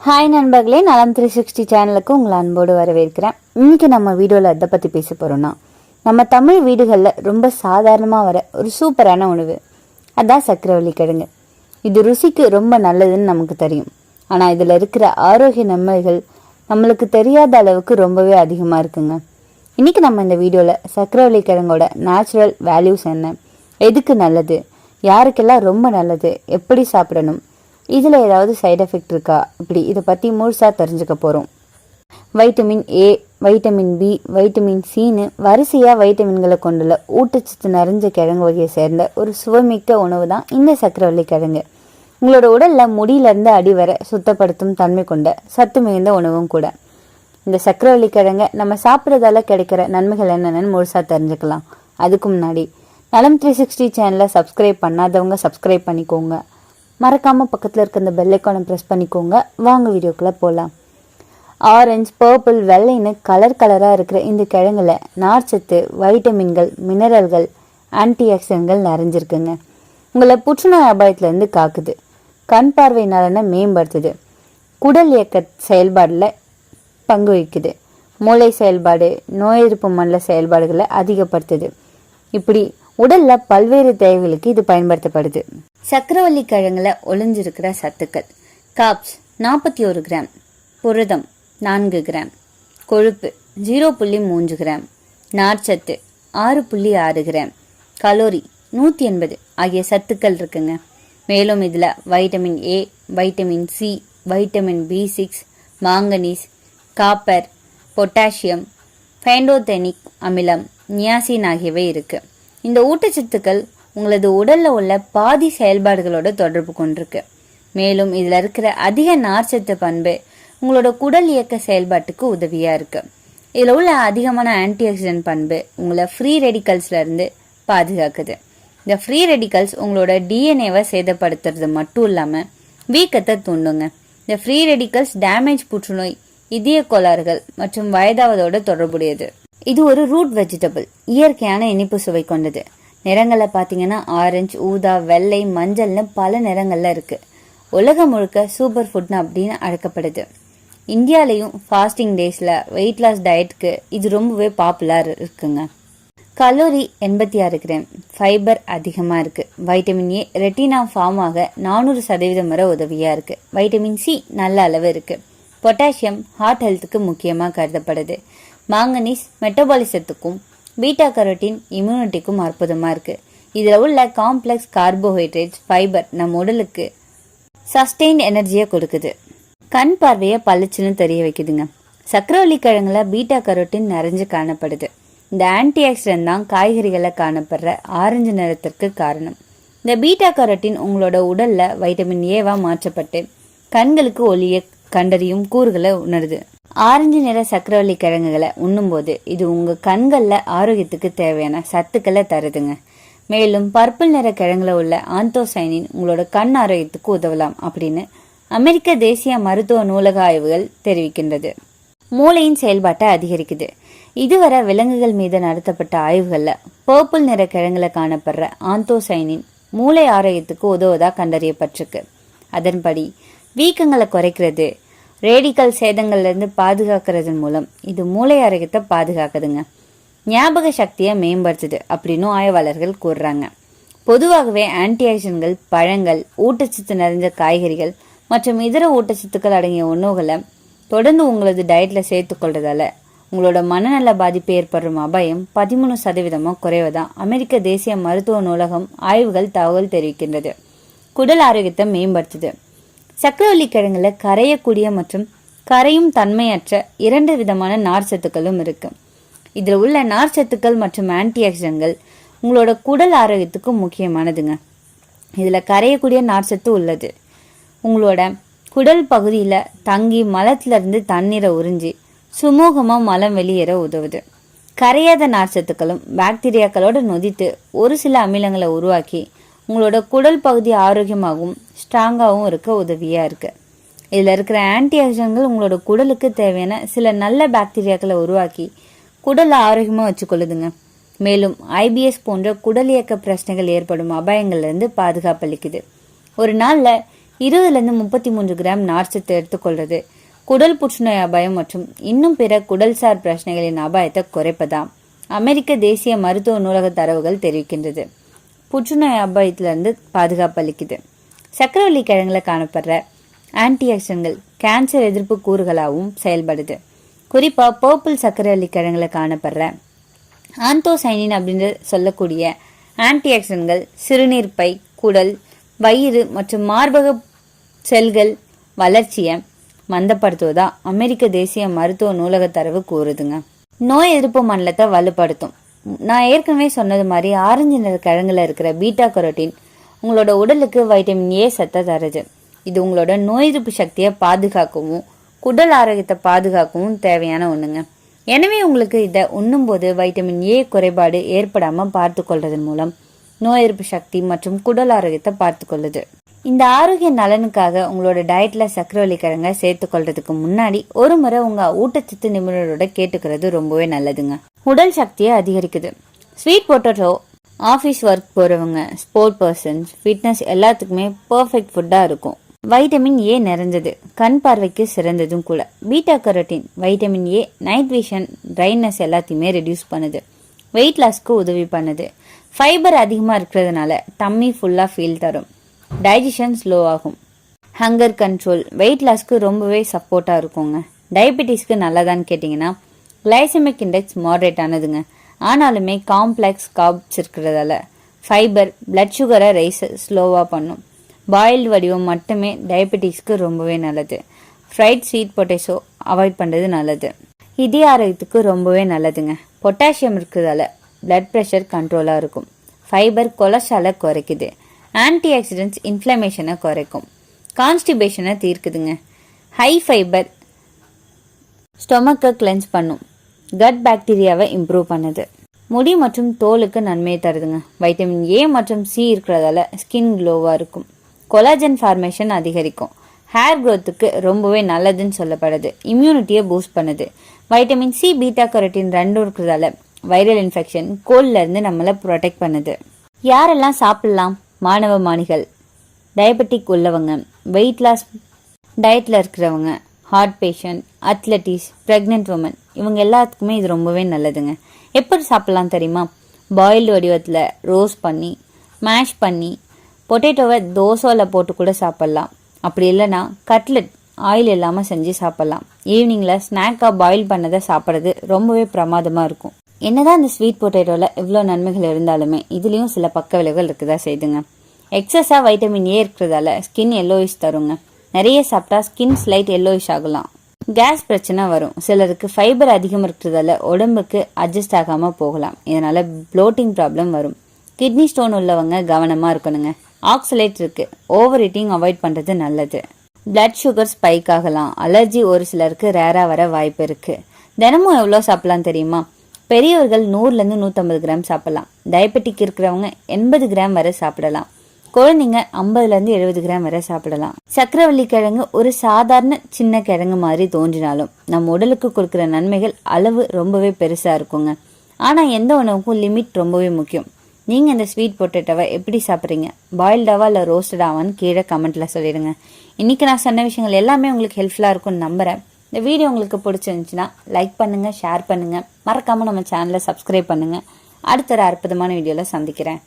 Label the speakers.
Speaker 1: Hi நண்பர்களே, நலம் 360 சேனலுக்கு உங்களை அன்போடு வரவேற்கிறேன். இன்னைக்கு நம்ம வீடியோவில் எதை பற்றி பேச போகிறோம்னா, நம்ம தமிழ் வீடுகளில் ரொம்ப சாதாரணமாக வர ஒரு சூப்பரான உணவு, அதான் சக்கரவள்ளி கிழங்கு. இது ருசிக்கு ரொம்ப நல்லதுன்னு நமக்கு தெரியும். ஆனால் இதில் இருக்கிற ஆரோக்கிய நன்மைகள் நம்மளுக்கு தெரியாத அளவுக்கு ரொம்பவே அதிகமாக இருக்குங்க. இன்னைக்கு நம்ம இந்த வீடியோவில் சக்கரவள்ளி கிழங்கோட நேச்சுரல் வேல்யூஸ் என்ன, எதுக்கு நல்லது, யாருக்கெல்லாம் ரொம்ப நல்லது, எப்படி சாப்பிடணும், இதில் ஏதாவது சைடு எஃபெக்ட் இருக்கா, இப்படி இதை பற்றி முழுசாக தெரிஞ்சுக்க போகிறோம். Vitamin A, vitamin B, vitamin சின்னு வரிசையாக வைட்டமின்களை கொண்டுள்ள ஊட்டச்சத்து நிறைஞ்ச கிழங்கு வகையை சேர்ந்த ஒரு சுவைமிக்க உணவு தான் இந்த சக்கரவள்ளி கிழங்கு. உங்களோட உடலில் முடியிலேருந்து அடி வரை சுத்தப்படுத்தும் தன்மை கொண்ட சத்து மிகுந்த உணவும் கூட. இந்த சக்கரவள்ளி கிழங்கை நம்ம சாப்பிட்றதால கிடைக்கிற நன்மைகள் என்னென்னு முழுசாக தெரிஞ்சுக்கலாம். அதுக்கு முன்னாடி நலம் 360 சேனலை சப்ஸ்கிரைப் பண்ணாதவங்க சப்ஸ்கிரைப் பண்ணிக்கோங்க. மறக்காமல் பக்கத்தில் இருக்க இந்த பெல் ஐக்கானை ப்ரெஸ் பண்ணிக்கோங்க. வாங்க வீடியோக்குள்ளே போகலாம். ஆரஞ்சு, பர்பிள், வெள்ளைன்னு கலராக இருக்கிற இந்த கிழங்குல நார்ச்சத்து, வைட்டமின்கள், மினரல்கள், ஆன்டி ஆக்சிடென்ட்கள் நிறைஞ்சிருக்குங்க. உங்களை புற்றுநோய் அபாயத்திலேருந்து காக்குது, கண் பார்வை நலனை மேம்படுத்துது, குடல் இயக்க செயல்பாடில் பங்கு வகிக்குது, மூளை செயல்பாடு, நோய் எதிர்ப்பு மண்டல செயல்பாடுகளை அதிகப்படுத்துது. இப்படி உடல்ல பல்வேறு தேவைகளுக்கு இது பயன்படுத்தப்படுது. சக்கரவள்ளி கிழங்குல ஒளிஞ்சிருக்கிற சத்துக்கள்: காப்ஸ் 41 கிராம், புரதம் 4 கிராம், கொழுப்பு 0.3 கிராம், நார்ச்சத்து 6.6 கிராம், கலோரி 180 ஆகிய சத்துக்கள் இருக்குங்க. மேலும் இதுல vitamin A, vitamin C, vitamin B6, manganese, copper, potassium, pantothenic அமிலம், நியாசின் ஆகியவை இருக்கு. இந்த ஊட்டச்சத்துக்கள் உங்களது உடல்ல உள்ள பாதி செயல்பாடுகளோட தொடர்பு கொண்டிருக்கு. மேலும் இதுல இருக்கிற அதிக நார்ச்சத்து பண்பு உங்களோட குடல் இயக்க செயல்பாட்டுக்கு உதவியா இருக்கு. இதுல உள்ள அதிகமான ஆன்டி ஆக்சிடென்ட் பண்பு உங்களை ஃப்ரீ ரெடிகல்ஸ்ல இருந்து பாதுகாக்குது. இந்த ஃப்ரீ ரெடிகல்ஸ் உங்களோட டிஎன்ஏவை சேதப்படுத்துறது மட்டும் இல்லாம வீக்கத்தை தூண்டுங்க. இந்த ஃப்ரீ ரெடிகல்ஸ் டேமேஜ், புற்றுநோய், இதய கோளாறுகள் மற்றும் வயதாவதோட தொடர்புடையது. இது ஒரு ரூட் வெஜிடபிள், இயற்கையான இனிப்பு சுவை கொண்டது. நிறங்களை பார்த்தீங்கன்னா ஆரஞ்சு, ஊதா, வெள்ளை, மஞ்சள்னு பல நிறங்கள்ல இருக்கு. உலகம் முழுக்க சூப்பர் ஃபுட்னு அப்படின்னு அழைக்கப்படுது. இந்தியாலையும் ஃபாஸ்டிங் டேஸ்ல வெயிட் லாஸ் டயட்க்கு இது ரொம்பவே பாப்புலர் இருக்குங்க. கலோரி 86 கிராம், ஃபைபர் அதிகமாக இருக்கு. வைட்டமின் ஏ ரெட்டினா ஃபார்ம் ஆக 400% வரை உதவியா இருக்கு. வைட்டமின் சி நல்ல அளவு இருக்கு. பொட்டாசியம் ஹார்ட் ஹெல்த்துக்கு முக்கியமாக கருதப்படுது. மாங்கனீஸ் மெட்டபாலிசத்துக்கும், பீட்டா கரோட்டின் இம்யூனிட்டிக்கும் அற்புதமா இருக்கு. இதுல உள்ள காம்ப்ளெக்ஸ் கார்போஹைட்ரேட்ஸ், ஃபைபர் நம்ம உடலுக்கு சஸ்டெயின் எனர்ஜியை கொடுக்குது. கண் பார்வையை பளிச்சுன்னு தெரிய வைக்குதுங்க. சக்கரவள்ளி கிழங்குல பீட்டா கரோட்டின் நிறைஞ்சு காணப்படுது. இந்த ஆன்டி ஆக்சிடென்ட் தான் காய்கறிகளை காணப்படுற ஆரஞ்சு நிறத்திற்கு காரணம். இந்த பீட்டா கரோட்டின் உங்களோட உடல்ல வைட்டமின் ஏவா மாற்றப்பட்டு கண்களுக்கு ஒளியை கண்டறியும் கூறுகளை உணருது. ஆரஞ்சு நிற சக்கரவள்ளி கிழங்குகளை உண்ணும்போது இது உங்க கண்கள்ல ஆரோக்கியத்துக்கு தேவையான சத்துக்களை தருதுங்க. மேலும் பர்பிள் நிற கிழங்குல உள்ள ஆந்தோசைனின் உங்களோட கண் ஆரோக்கியத்துக்கு உதவலாம் அப்படின்னு அமெரிக்க தேசிய மருத்துவ நூலக ஆய்வுகள் தெரிவிக்கின்றது. மூளையின் செயல்பாட்டை அதிகரிக்குது. இதுவரை விலங்குகள் மீது நடத்தப்பட்ட ஆய்வுகள்ல பர்பிள் நிற கிழங்குல காணப்படுற ஆந்தோசைனின் மூளை ஆரோக்கியத்துக்கு உதவுவதா கண்டறியப்பட்டிருக்கு. அதன்படி வீக்கங்களை குறைக்கிறது, ரேடிக்கல் சேதங்கள்ல இருந்து பாதுகாக்கிறதன் மூலம் இது மூளை ஆரோக்கியத்தை பாதுகாக்குதுங்க. ஞாபக சக்தியை மேம்படுத்துது அப்படின்னு ஆய்வாளர்கள் கூறுறாங்க. பொதுவாகவே ஆன்டி ஆக்சிடென்ட்கள் பழங்கள், ஊட்டச்சத்து நிறைஞ்ச காய்கறிகள் மற்றும் இதர ஊட்டச்சத்துக்கள் அடங்கிய உணவுகளை தொடர்ந்து உங்களது டயட்ல சேர்த்துக்கொள்றதால உங்களோட மனநல பாதிப்பு ஏற்படும் அபாயம் 13% குறைவதா அமெரிக்க தேசிய மருத்துவ நூலகம் ஆய்வுகள் தகவல் தெரிவிக்கின்றது. குடல் ஆரோக்கியத்தை மேம்படுத்துது. சக்கரவள்ளி கிழங்குல கரையக்கூடிய மற்றும் கரையும் தன்மையற்ற 2 விதமான நார்ச்சத்துக்களும் இருக்கு. இதுல உள்ள நார்ச்சத்துக்கள் மற்றும் ஆன்டி ஆக்சிடென்ட்கள் உங்களோட குடல் ஆரோக்கியத்துக்கு முக்கியமானதுங்க. இதுல கரையக்கூடிய நார்ச்சத்து உள்ளது. உங்களோட குடல் பகுதியில தங்கி மலத்துல இருந்து தண்ணீரை உறிஞ்சி சுமூகமா மலம் வெளியேற உதவுது. கரையாத நார்ச்சத்துக்களும் பாக்டீரியாக்களோட நொதித்து ஒரு சில அமிலங்களை உருவாக்கி உங்களோட குடல் பகுதி ஆரோக்கியமாகவும் ஸ்ட்ராங்காகவும் இருக்க உதவியா இருக்கு. இதுல இருக்கிற ஆன்டி ஆக்சிடென்ட்கள் உங்களோட குடலுக்கு தேவையான சில நல்ல பாக்டீரியாக்களை உருவாக்கி குடலை ஆரோக்கியமா வச்சுக்கொள்ளுதுங்க. மேலும் IBS போன்ற குடல் இயக்க பிரச்சனைகள் ஏற்படும் அபாயங்கள்ல இருந்து பாதுகாப்பளிக்குது. ஒரு நாள்ல 20லேருந்து 33 கிராம் நார்ச்சத்து எடுத்துக்கொள்வது குடல் புற்றுநோய் அபாயம் மற்றும் இன்னும் பிற குடல்சார் பிரச்சனைகளின் அபாயத்தை குறைப்பதாம் அமெரிக்க தேசிய மருத்துவ நூலக தரவுகள் தெரிவிக்கின்றது. புற்றுநோய் அபாயத்திலிருந்து பாதுகாப்பு அளிக்குது. சக்கரவள்ளி கிழங்குல காணப்படுற ஆன்டி ஆக்சிடன்ட்கள் கேன்சர் எதிர்ப்பு கூறுகளாகவும் செயல்படுது. குறிப்பா பர்பிள் சக்கரவள்ளி கிழங்குல காணப்படுற ஆந்தோசைனின் அப்படின்னு சொல்லக்கூடிய ஆன்டி ஆக்சிடன்ட்கள் சிறுநீர் பை, குடல், வயிறு மற்றும் மார்பக செல்கள் வளர்ச்சியை மந்தப்படுத்துவதா அமெரிக்க தேசிய மருத்துவ நூலக தரவு கூறுதுங்க. நோய் எதிர்ப்பு மண்டலத்தை வலுப்படுத்தும். நான் ஏற்கனவே சொன்னது மாதிரி ஆரஞ்சு நிற கிழங்குல இருக்கிற பீட்டா கரோட்டின் உங்களோட உடலுக்கு வைட்டமின் ஏ சத்தை தருது. இது உங்களோட நோய் எதிர்ப்பு சக்தியை பாதுகாக்கவும் குடல் ஆரோக்கியத்தை பாதுகாக்கவும் தேவையான ஒண்ணுங்க. எனவே உங்களுக்கு இதை உண்ணும்போது வைட்டமின் ஏ குறைபாடு ஏற்படாம பார்த்து கொள்றதன் மூலம் நோய் எதிர்ப்பு சக்தி மற்றும் குடல் ஆரோக்கியத்தை பார்த்து கொள்ளுது. இந்த ஆரோக்கிய நலனுக்காக உங்களோட டயட்ல சக்கரவள்ளி கிழங்க சேர்த்து கொள்றதுக்கு முன்னாடி ஒரு முறை உங்க ஊட்டச்சத்து நிபுணரோட கேட்டுக்கிறது ரொம்பவே நல்லதுங்க. உடல் சக்தியை அதிகரிக்குது. ஸ்வீட் பொட்டேட்டோ ஆஃபீஸ் ஒர்க் போறவங்க, ஸ்போர்ட் பர்சன்ஸ், ஃபிட்னஸ் எல்லாத்துக்குமே பர்ஃபெக்ட் ஃபுட்டா இருக்கும். வைட்டமின் ஏ நிறைஞ்சது, கண் பார்வைக்கு சிறந்ததும் கூட. Beta carotene vitamin A night vision, dryness எல்லாத்தையுமே ரெடியூஸ் பண்ணுது. வெயிட் லாஸ்க்கு உதவி பண்ணுது. ஃபைபர் அதிகமாக இருக்கிறதுனால டம்மி ஃபுல்லாக ஃபீல் தரும். டைஜஷன் ஸ்லோ ஆகும். ஹங்கர் கண்ட்ரோல், வெயிட் லாஸ்க்கு ரொம்பவே சப்போர்ட்டாக இருக்குங்க. டயபெட்டிஸ்க்கு நல்லதான்னு கேட்டிங்கன்னா கிளைசமிக் இண்டெக்ஸ் மாடரேட் ஆனதுங்க. ஆனாலுமே காம்ப்ளெக்ஸ் கார்ப்ஸ் இருக்கிறதால ஃபைபர் பிளட் சுகரை ரைஸ் ஸ்லோவாக பண்ணும். பாயில்டு வடிவம் மட்டுமே டயபெட்டிஸ்க்கு ரொம்பவே நல்லது. ஃப்ரைட் ஸ்வீட் பொட்டேட்டோ அவாய்ட் பண்ணுறது நல்லது. இதய ஆரோக்கியத்துக்கு ரொம்பவே நல்லதுங்க. பொட்டாசியம் இருக்கிறதால பிளட் ப்ரெஷர் கண்ட்ரோலாக இருக்கும். ஃபைபர் கொலஸ்ட்ராலை குறைக்குது. ஆன்டி ஆக்சிடென்ட்ஸ் இன்ஃப்ளமேஷனை குறைக்கும். கான்ஸ்டிபேஷனை தீர்க்குதுங்க. ஹை ஃபைபர் ஸ்டொமக்கை கிளென்ஸ் பண்ணும். கட் பாக்டீரியாவை இம்ப்ரூவ் பண்ணுது. முடி மற்றும் தோலுக்கு நன்மையை தருதுங்க. வைட்டமின் ஏ மற்றும் சி இருக்கிறதால ஸ்கின் க்ளோவாக இருக்கும். கொலாஜன் ஃபார்மேஷன் அதிகரிக்கும். ஹேர் க்ரோத்துக்கு ரொம்பவே நல்லதுன்னு சொல்லப்படுது. இம்யூனிட்டியை பூஸ்ட் பண்ணுது. வைட்டமின் சி, பீட்டா கரோட்டின் ரெண்டும் இருக்கிறதால வைரல் இன்ஃபெக்ஷன், கோல்ட்ல இருந்து நம்மளை ப்ரொடெக்ட் பண்ணுது. யாரெல்லாம் சாப்பிடலாம்? மாணவ மாணிகள், டயபெட்டிக் உள்ளவங்க, வெயிட் லாஸ் டயட்ல இருக்கிறவங்க, ஹார்ட் பேஷண்ட், அத்லட்டிஸ், பிரெக்னென்ட் உமன், இவங்க எல்லாத்துக்குமே இது ரொம்பவே நல்லதுங்க. எப்படி சாப்பிடலாம் தெரியுமா? பாயில்டு வடிவத்தில் ரோஸ்ட் பண்ணி, மேஷ் பண்ணி, பொட்டேட்டோவை தோசையில் போட்டு கூட சாப்பிட்லாம். அப்படி இல்லைன்னா கட்லெட் ஆயில் இல்லாமல் செஞ்சு சாப்பிட்லாம். ஈவினிங்கில் ஸ்நாக்காக பாயில் பண்ணதை சாப்பிட்றது ரொம்பவே பிரமாதமாக இருக்கும். என்னதான் இந்த ஸ்வீட் பொட்டேட்டோவில் இவ்வளோ நன்மைகள் இருந்தாலுமே இதுலேயும் சில பக்க விளைவுகள் இருக்குதா செய்துங்க. எக்ஸஸாக வைட்டமின் ஏ இருக்கிறதால ஸ்கின் எல்லோயிஷ் தருங்க. நிறைய சாப்பிட்டா ஸ்கின் ஸ்லைட் எல்லோயிஷ் ஆகலாம். கேஸ் பிரச்சனை வரும். சிலருக்கு ஃபைபர் அதிகம் இருக்கிறதால உடம்புக்கு அட்ஜஸ்ட் ஆகாமல் போகலாம். இதனால ப்ளோட்டிங் ப்ராப்ளம் வரும். கிட்னி ஸ்டோன் உள்ளவங்க கவனமாக இருக்கணுங்க. ஆக்சலேட் இருக்கு. ஓவர் ஈட்டிங் அவாய்ட் பண்ணுறது நல்லது. பிளட் சுகர் ஸ்பைக் ஆகலாம். அலர்ஜி ஒரு சிலருக்கு ரேராக வர வாய்ப்பு இருக்கு. தினமும் எவ்வளோ சாப்பிடலாம் தெரியுமா? பெரியவர்கள் 100லேருந்து 150 கிராம் சாப்பிடலாம். டயபெட்டிக் இருக்கிறவங்க 80 கிராம் வரை சாப்பிடலாம். குழந்தைங்க 50லேருந்து 70 கிராம் வரை சாப்பிடலாம். சக்கரவள்ளி கிழங்கு ஒரு சாதாரண சின்ன கிழங்கு மாதிரி தோன்றினாலும் நம்ம உடலுக்கு கொடுக்குற நன்மைகள் அளவு ரொம்பவே பெருசா இருக்குங்க. ஆனா எந்த உணவுக்கும் லிமிட் ரொம்பவே முக்கியம். நீங்க இந்த ஸ்வீட் பொட்டேட்டோவை எப்படி சாப்பிட்றீங்க? பாயில்டாவா இல்லை ரோஸ்டடாவான்னு கீழே கமெண்ட்ல சொல்லிடுங்க. இன்னைக்கு நான் சொன்ன விஷயங்கள் எல்லாமே உங்களுக்கு ஹெல்ப்ஃபுல்லா இருக்கும்னு நம்புறேன். இந்த வீடியோ உங்களுக்கு பிடிச்சிருந்துச்சுன்னா லைக் பண்ணுங்க, ஷேர் பண்ணுங்க, மறக்காம நம்ம சேனலை சப்ஸ்கிரைப் பண்ணுங்க. அடுத்த ஒரு அற்புதமான வீடியோல சந்திக்கிறேன்.